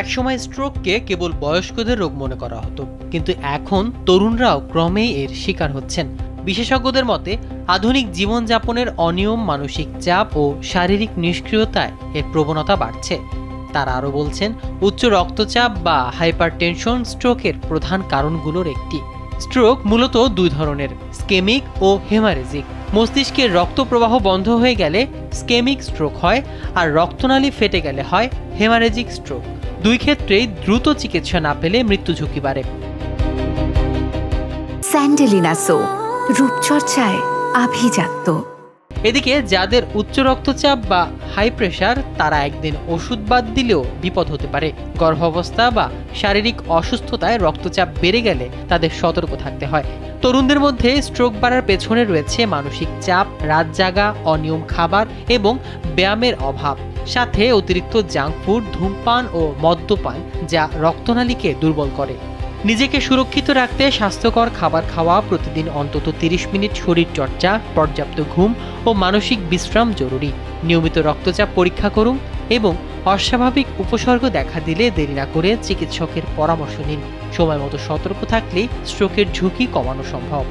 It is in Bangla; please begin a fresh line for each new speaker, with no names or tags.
একসময় স্ট্রোককে কেবল বয়স্কদের রোগ মনে করা হতো, কিন্তু এখন তরুণরাও ক্রমেই এর শিকার হচ্ছেন। বিশেষজ্ঞদের মতে আধুনিক জীবনযাপনের অনিয়ম, মানসিক চাপ ও শারীরিক নিষ্ক্রিয়তায় এর প্রবণতা বাড়ছে। তারা আরও বলছেন, উচ্চ রক্তচাপ বা হাইপারটেনশন স্ট্রোকের প্রধান কারণগুলোর একটি। স্ট্রোক মূলত দুই ধরনের, স্কেমিক ও হেমারেজিক। মস্তিষ্কের রক্ত প্রবাহ বন্ধ হয়ে গেলে স্কেমিক স্ট্রোক হয়, আর রক্তনালী ফেটে গেলে হয় হেমারেজিক স্ট্রোক। দুই ক্ষেত্রেই দ্রুত চিকিৎসা না পেলে মৃত্যু ঝুঁকি বাড়ে।
স্যান্ডেলিনা সো, রূপচর্চায় আভিজাত্য।
এদিকে যাদের উচ্চ রক্তচাপ বা হাই প্রেশার, তারা একদিন ওষুধ বাদ দিলেও বিপদ হতে পারে। গর্ভাবস্থা বা শারীরিক অসুস্থতায় রক্তচাপ বেড়ে গেলে তাদের সতর্ক থাকতে হয়। তরুণদের মধ্যে স্ট্রোক বাড়ার পেছনে রয়েছে মানসিক চাপ, রাত জাগা, অনিয়ম খাবার এবং ব্যায়ামের অভাব, সাথে অতিরিক্ত জাঙ্ক ফুড, ধূমপান ও মদ্যপান, যা রক্তনালীকে দুর্বল করে। নিজেকে সুরক্ষিত রাখতে স্বাস্থ্যকর খাবার খাওয়া, প্রতিদিন অন্তত 30 মিনিট শরীর চর্চা, পর্যাপ্ত ঘুম ও মানসিক বিশ্রাম জরুরি। নিয়মিত রক্তচাপ পরীক্ষা করুন এবং অস্বাভাবিক উপসর্গ দেখা দিলে দেরি না করে চিকিৎসকের পরামর্শ নিন। সময়মতো সতর্ক থাকলেই স্ট্রোকের ঝুঁকি কমানো সম্ভব।